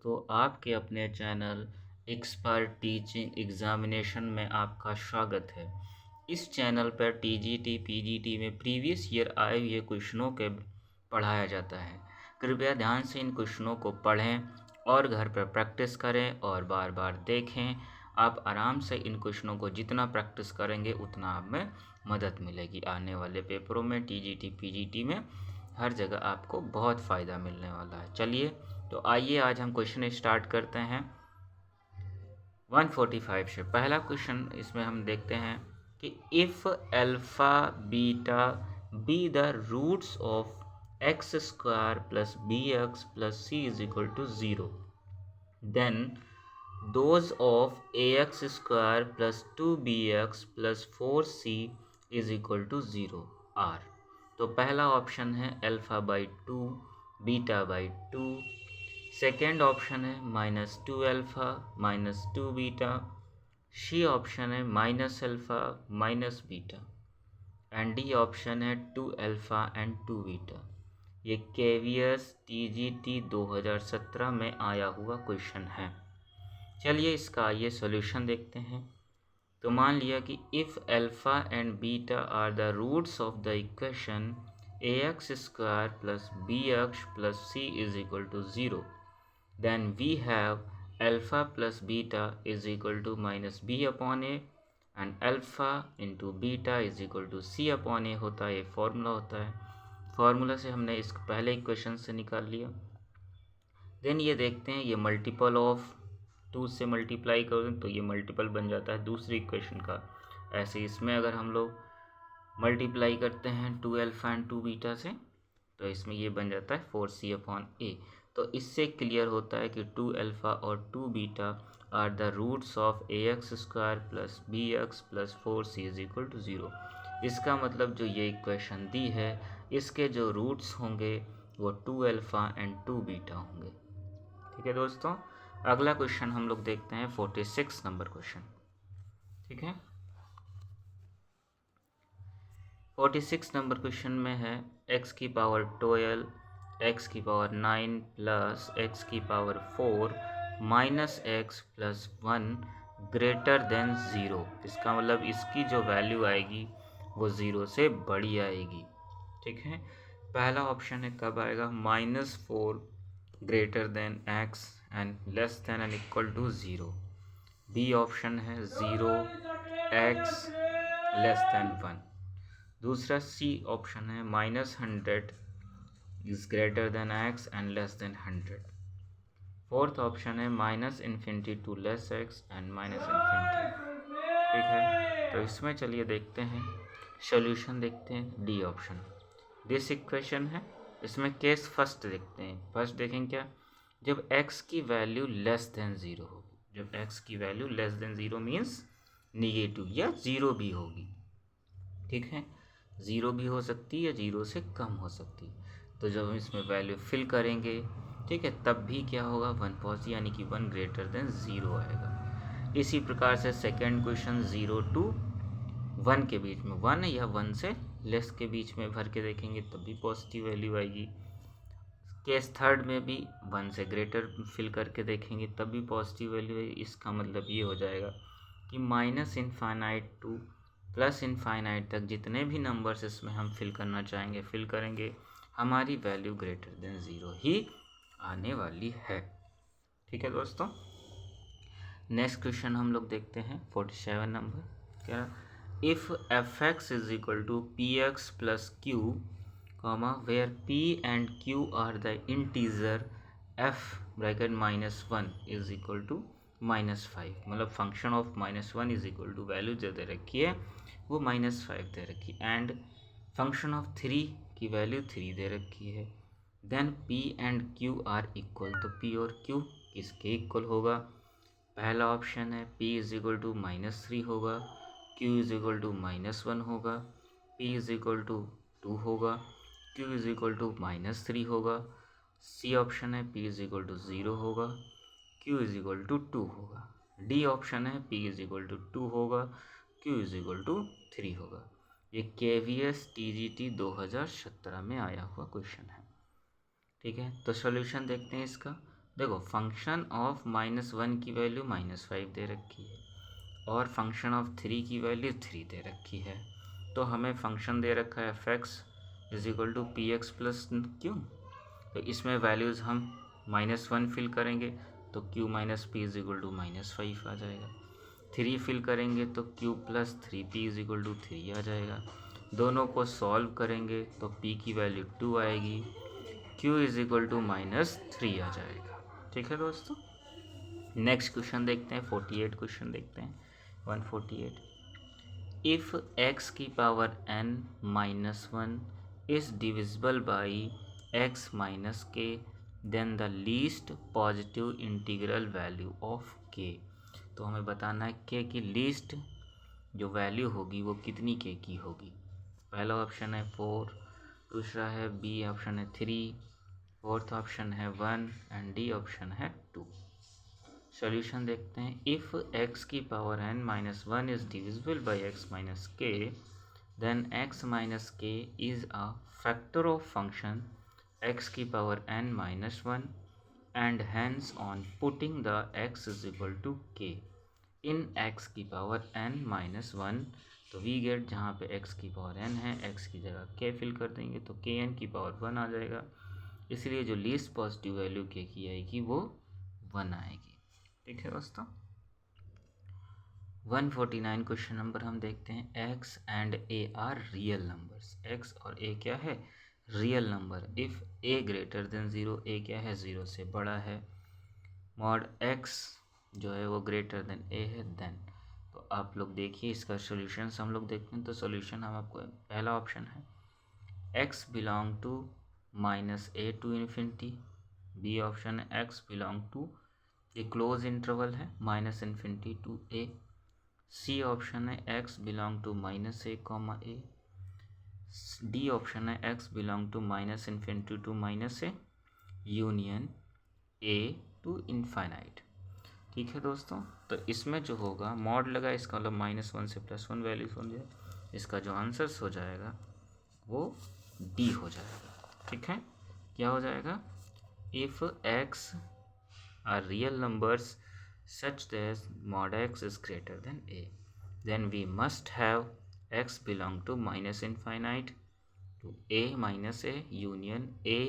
दोस्तों, आपके अपने चैनल एक्सपर्ट टीचिंग एग्जामिनेशन में आपका स्वागत है। इस चैनल पर टीजीटी पीजीटी में प्रीवियस ईयर आए हुए क्वेश्चनों के पढ़ाया जाता है। कृपया ध्यान से इन क्वेश्चनों को पढ़ें और घर पर प्रैक्टिस करें और बार बार देखें। आप आराम से इन क्वेश्चनों को जितना प्रैक्टिस करेंगे उतना आप में मदद मिलेगी। आने वाले पेपरों में टीजीटी पीजीटी में हर जगह आपको बहुत फ़ायदा मिलने वाला है। चलिए तो आइए आज हम क्वेश्चन स्टार्ट करते हैं 145 से। पहला क्वेश्चन इसमें हम देखते हैं कि if alpha beta be the roots of x square plus b x plus c is equal to 0 then those of a x square plus 2bx plus 4c is equal to 0 are. तो पहला option है alpha by 2 beta by 2। Second option है -2 alpha -2 beta. C option है -alpha beta and D option है 2 alpha and 2 beta. ये KVS TGT 2017 में आया हुआ क्वेश्चन है। चलिए इसका ये सॉल्यूशन देखते हैं। तो मान लिया कि if alpha and beta are the roots of the equation ax square plus bx plus c is equal to 0, then we have alpha plus beta is equal to minus b upon a and alpha into beta is equal to c upon a होता है। ये formula होता है। Formula से हमने इसको पहले equation से निकाल लिया। देन ये देखते हैं, ये मल्टीपल ऑफ 2 से मल्टीप्लाई करें तो ये मल्टीपल बन जाता है दूसरी इक्वेशन का। ऐसे इसमें अगर हम लोग मल्टीप्लाई करते हैं 2 अल्फ़ा एंड 2 बीटा से तो इसमें ये बन जाता है 4c अपॉन a। तो इससे क्लियर होता है कि 2 अल्फ़ा और 2 beta are the roots of ax square plus bx plus 4c is equal to 0। इसका मतलब जो ये इक्वेशन दी है इसके जो रूट्स होंगे वो 2 अल्फ़ा एंड 2 बीटा होंगे। ठीक है दोस्तों, अगला क्वेश्चन हम लोग देखते हैं 46 नंबर क्वेश्चन। ठीक है, 46 नंबर क्वेश्चन में है x की पावर 12 x की पावर 9 प्लस x की power 4 minus x plus 1 greater than 0। इसका मतलब इसकी जो वैल्यू आएगी वो 0 से बड़ी आएगी। ठीक है, पहला ऑप्शन है कब आएगा, -4 greater than x and less than and equal to 0। B option है 0 x लेस देन 1। दूसरा सी ऑप्शन है -100 is greater than x and less then 100। Fourth option है -∞ टू लेस x एंड -∞। ठीक है, तो इसमें चलिए देखते हैं सॉल्यूशन देखते हैं। डी ऑप्शन दिस इक्वेशन है। इसमें केस फर्स्ट देखते हैं। फर्स्ट देखें क्या, जब x की वैल्यू लेस देन 0 होगी। जब x की value less than 0 means negative या 0 भी होगी। ठीक है, 0 भी हो सकती है या 0 से कम हो सकती है। तो जब हम इसमें वैल्यू फिल करेंगे, ठीक है, तब भी क्या होगा, 1 पॉजिटिव यानी कि 1 ग्रेटर देन 0 आएगा। इसी प्रकार से सेकेंड क्वेश्चन 0 to 1 के बीच में, 1 या 1 से लेस के बीच में भर के देखेंगे तब भी पॉजिटिव वैल्यू आएगी। केस थर्ड में भी 1 से ग्रेटर फिल करके देखेंगे तब भी पॉजिटिव वैल्यू आएगी। इसका मतलब ये हो जाएगा कि -∞ टू +∞ तक जितने भी नंबर्स इसमें हम फिल करना चाहेंगे फिल करेंगे, हमारी वैल्यू ग्रेटर देन 0 ही आने वाली है। ठीक है दोस्तों, नेक्स्ट क्वेश्चन हम लोग देखते हैं 47 नंबर। क्या, if f(x) is equal to px plus q comma where p and q are the integer f bracket -1 is equal to -5। मतलब function of -1 is equal to value जो दे रखी है वो -5 दे रखी एंड फंक्शन ऑफ 3 की value 3 दे रखी है। Then p and q are equal. तो p और q किसके इक्वल होगा, पहला ऑप्शन है p इज इक्वल टू -3 होगा, q इज इक्वल टू -1 होगा, p इज इक्वल टू 2 होगा, q इज इक्वल टू -3 होगा। सी ऑप्शन है p इज इक्वल टू 0 होगा, q इज इक्वल टू 2 होगा। डी ऑप्शन है p इज इक्वल टू 2 होगा, q is equal to 3 होगा। ये केवीएस टीजीटी 2017 में आया हुआ क्वेश्चन है। ठीक है, तो सॉल्यूशन देखते हैं इसका। देखो फंक्शन ऑफ -1 की वैल्यू -5 दे रखी है और फंक्शन ऑफ 3 की वैल्यू 3 दे रखी है। तो हमें फंक्शन दे रखा है f(x) = px + q। तो इसमें वैल्यूज़ हम -1 फिल करेंगे तो q - p = -5 आ जाएगा। 3 फिल करेंगे तो q + 3p = 3 आ जाएगा। दोनों को सॉल्व करेंगे तो p की वैल्यू 2 आएगी, q = -3 आ जाएगा। ठीक है दोस्तों, नेक्स्ट क्वेश्चन देखते हैं, 48 क्वेश्चन देखते हैं। 148, इफ़ x की power n - 1 is divisible by x - k, then the least positive integral value of k। तो हमें बताना है k की लीस्ट जो वैल्यू होगी वो कितनी k की होगी। पहला ऑप्शन है 4, दूसरा है बी ऑप्शन है 3, फोर्थ ऑप्शन है 1 एंड डी ऑप्शन है 2। सॉल्यूशन देखते हैं। इफ़ x की power n - 1 is divisible by x - k, then x - k is a factor of function x की power n - 1 and hence on putting the x = k in x की power n - 1, तो we get जहाँ पे x की power n है x की जगह k fill कर देंगे तो kn की पावर 1 आ जाएगा। इसलिए जो लीस्ट पॉजिटिव वैल्यू k की आएगी वो 1 आएगी। ठीक है दोस्तों, 149 क्वेश्चन नंबर हम देखते हैं। x and a are real numbers. x और a क्या है, real number. If a greater than 0, a क्या है 0 से बड़ा है, मॉड x जो है वो ग्रेटर देन a है, देन। तो आप लोग देखिए इसका सॉल्यूशन हम लोग देखते हैं। तो सॉल्यूशन हम आपको, पहला ऑप्शन है x belong to -a to infinity, B option है x बिलोंग टू, ये क्लोज इंटरवल है, -∞ टू a, सी ऑप्शन है x belong to -a, a, D option है x belong to -∞ to -a union a to infinite. ठीक है दोस्तों, तो इसमें जो होगा मॉड लगा, इसका मतलब -1 से +1 वैल्यूज हो जाए, इसका जो आंसर्स हो जाएगा वो डी हो जाएगा। ठीक है, क्या हो जाएगा, if x are real numbers such that mod x is greater than a, then we must have x belong to -∞ to a - a union a,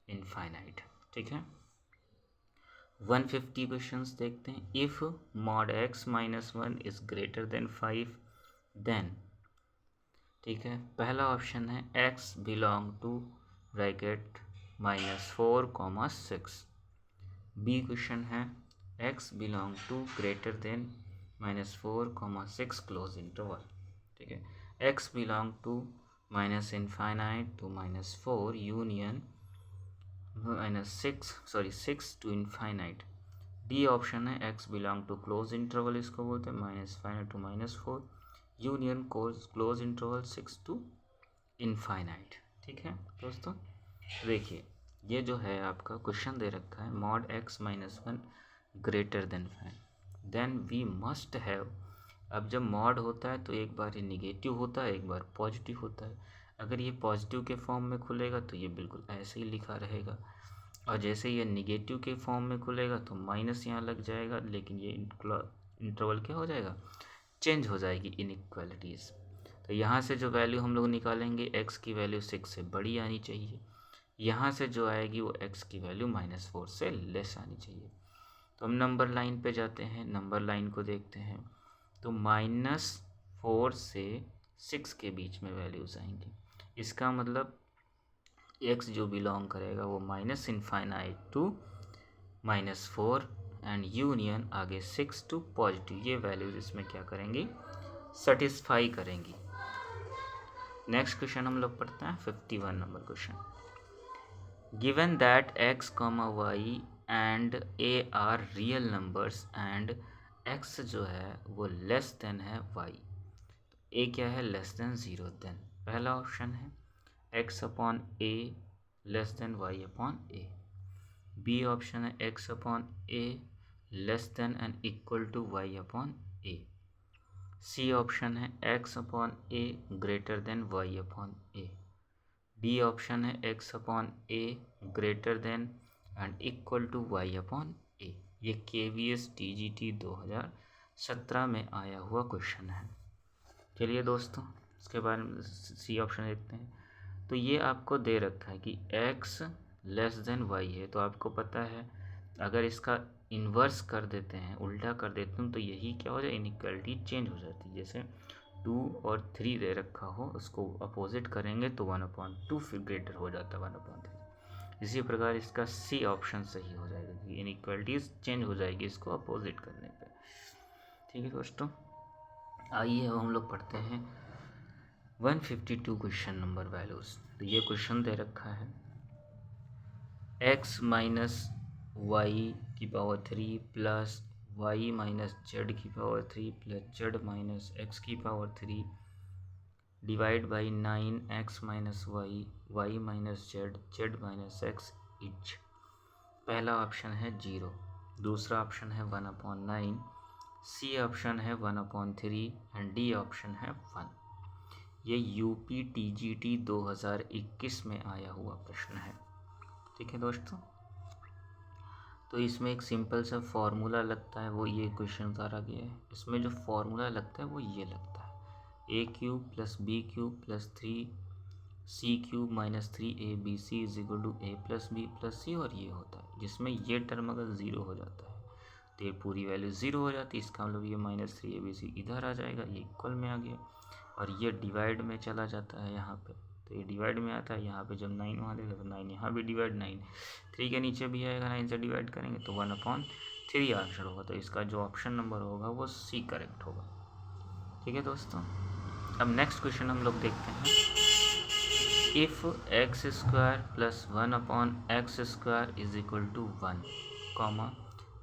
infinite. ठीक है, 150 क्वेश्चंस देखते हैं। If mod x - 1 is greater than 5, then. ठीक है, पहला option है x belong to bracket -4, 6। B question है x belong to greater than -4, 6 close interval. ठीक है, x belong to -∞ to -4 union -6 to infinite. D option है x belong to close interval, इसको बोलते हैं -∞ to -4 union close interval 6 to infinite. ठीक है दोस्तों, देखिए ये जो है आपका क्वेश्चन दे रखा है, mod x - 1 greater than 5, then we must have. अब जब मॉड होता है तो एक बार ये निगेटिव होता है, एक बार पॉजिटिव होता है। अगर ये पॉजिटिव के फॉर्म में खुलेगा तो ये बिल्कुल ऐसे ही लिखा रहेगा, और जैसे ये निगेटिव के फॉर्म में खुलेगा तो माइनस यहाँ लग जाएगा, लेकिन ये इंटरवल क्या हो जाएगा, चेंज हो जाएगी इनइक्वालिटीज़। तो यहाँ से जो वैल्यू हम लोग निकालेंगे x की वैल्यू 6 से बड़ी आनी चाहिए, यहाँ से जो आएगी वो x की वैल्यू -4 से लेस आनी चाहिए। तो हम नंबर लाइन पे जाते हैं, नंबर लाइन को देखते हैं, तो -4 से 6 के बीच में वैल्यूज़ आएंगी। इसका मतलब x जो बिलोंग करेगा वो -∞ टू -4 एंड यूनियन आगे 6 टू पॉजिटिव, ये वैल्यूज इसमें क्या करेंगी, सेटिस्फाई करेंगी। नेक्स्ट क्वेश्चन हम लोग पढ़ते हैं, 51 number question. Given that x, y and a are real numbers and x जो है वो लेस देन है y, तो a क्या है, लेस देन 0, देन पहला ऑप्शन है x upon a less than y upon a, B option है x upon a less than and equal to y upon a, C option है x upon a greater than y upon a, D option है x upon a greater than and equal to Y upon A. ये KVS TGT 2017 में आया हुआ question है। चलिए दोस्तों, इसके बारे में सी ऑप्शन देखते हैं। तो ये आपको दे रखा है कि x लेस देन वाई है, तो आपको पता है अगर इसका इन्वर्स कर देते हैं, उल्टा कर देते हैं, तो यही क्या हो जाए, इनइक्वालिटी चेंज हो जाती है। जैसे 2 और 3 दे रखा हो, उसको अपोजिट करेंगे तो 1/2 फिर ग्रेटर हो जाता है 1/3। इसी प्रकार इसका सी ऑप्शन सही हो जाएगा कि इनइक्वालिटीज चेंज हो जाएगी इसको अपोजिट करने पे। ठीक है दोस्तों, आइए अब हम लोग पढ़ते हैं 152 क्वेश्चन नंबर वैल्यूज। तो ये क्वेश्चन दे रखा है x माइनस वाई की power 3 plus Y minus Z की power 3 plus Z minus X की power 3 divide by 9x minus Y, Y minus Z, Z minus X each. पहला ऑप्शन है 0, दूसरा ऑप्शन है 1/9, सी ऑप्शन है 1/3 एंड डी ऑप्शन है 1। ये UP TGT 2021 में आया हुआ प्रश्न है। ठीक है दोस्तों, तो इसमें एक सिंपल सा फॉर्मूला लगता है, वो ये क्वेश्चन सारा गया है। इसमें जो फॉर्मूला लगता है वो ये लगता है a³ plus b³ plus 3c³ minus 3abc is equal to a plus b plus c, और ये होता है जिसमें ये टर्म अगर 0 हो जाता है तो ये पूरी वैल्यू 0 हो जाती है। इसका मतलब ये माइनस 3abc इधर आ जाएगा, ये इक्वल में आ गया, और ये डिवाइड में चला जाता है यहाँ पे, तो ये डिवाइड में आता है। यहाँ पे जब 9 वहाँ देगा तो 9 यहाँ भी डिवाइड, 9 3 के नीचे भी आएगा, 9 से डिवाइड करेंगे तो 1/3 आंसर होगा। तो इसका जो ऑप्शन नंबर होगा वो सी करेक्ट होगा। ठीक है दोस्तों, अब नेक्स्ट क्वेश्चन हम लोग देखते हैं। If x² plus 1/x² is equal to 1,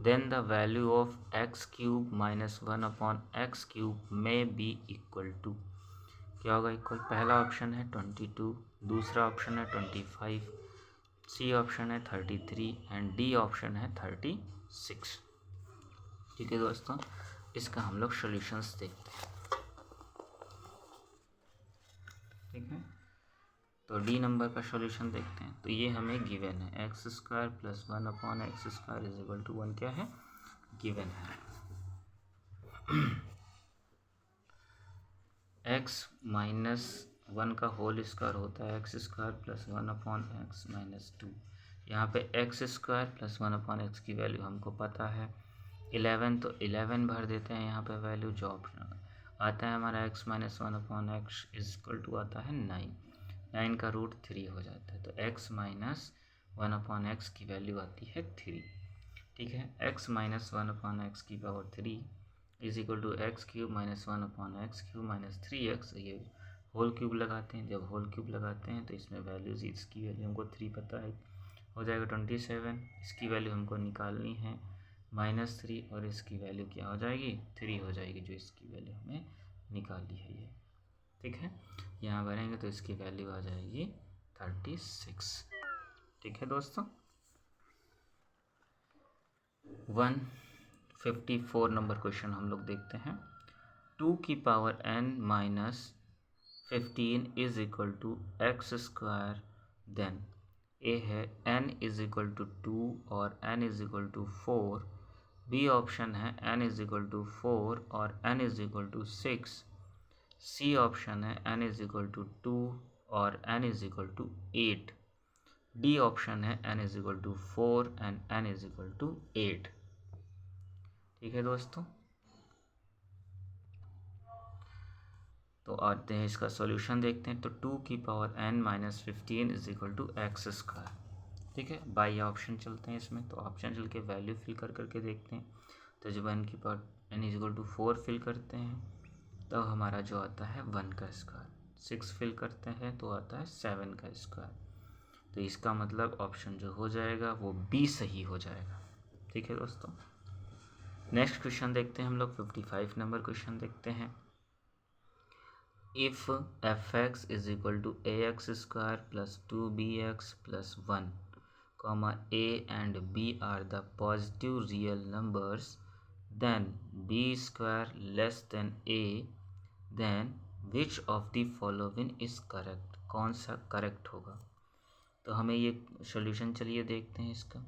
then the value of x³ minus 1/x³ में बी इक्वल टू, क्या होगा इक्वल। पहला ऑप्शन है 22, दूसरा ऑप्शन है 25, सी ऑप्शन है 33 एंड डी ऑप्शन है 36। ठीक है दोस्तों, इसका हम लोग सॉल्यूशंस देखते हैं। ठीक है, तो डी नंबर का सॉल्यूशन देखते हैं। तो ये हमें गिवन है x² plus 1/x² is equal to 1, क्या है, गिवन है। x माइनस 1 का होल स्क्वायर होता है x² प्लस 1/x माइनस 2। यहाँ पे x² प्लस 1/x की वैल्यू हमको पता है 11, तो 11 भर देते हैं यहाँ पे वैल्यू। जो ऑप्शन आता है हमारा x minus 1/x is equal to आता है 9, 9 का रूट 3 हो जाता है, तो x माइनस 1/x की वैल्यू आती है 3। ठीक है, x माइनस 1/x की power 3 is equal to x³ minus 1/x³ minus 3x। ये होल क्यूब लगाते हैं, जब होल क्यूब लगाते हैं तो इसमें वैल्यूज, इसकी वैल्यू हमको 3 पता है, हो जाएगा 27। इसकी वैल्यू हमको निकालनी है -3, और इसकी वैल्यू क्या हो जाएगी, 3 हो जाएगी, जो इसकी वैल्यू हमें निकाली है ये। ठीक है, यहाँ भरेंगे तो इसकी वैल्यू आ जाएगी 36। ठीक है दोस्तों, 154 नंबर क्वेश्चन हम लोग देखते हैं। 2 की power n minus 15 is equal to x², then A है n इज इक्वल टू 2 और n is equal to 4, B option है n इज इक्वल टू 4 और n is equal to 6, C option है n इज इक्वल टू 2 और n is equal to 8, D option है n is equal to 4 and n is equal to 8। ठीक है दोस्तों, तो आते हैं इसका सॉल्यूशन देखते हैं। तो 2 की power n minus 15 is equal to x²। ठीक है, बाई ऑप्शन चलते हैं इसमें, तो ऑप्शन चल के वैल्यू फिल कर करके देखते हैं। तो जब n की power n is equal to 4 fill करते हैं तो हमारा जो आता है 1 का स्क्वायर, 6 फिल करते हैं तो आता है 7 का स्क्वायर। तो इसका मतलब ऑप्शन जो हो जाएगा वो बी सही हो जाएगा। ठीक है दोस्तों, नेक्स्ट क्वेश्चन देखते हैं हम लोग। 55 नंबर क्वेश्चन देखते हैं। If f(x) is equal to ax² plus 2bx plus 1, a and b are the positive real numbers, then b² less than a, then which of the following is correct? कौन सा correct होगा? तो हमें ये solution चलिए देखते हैं इसका।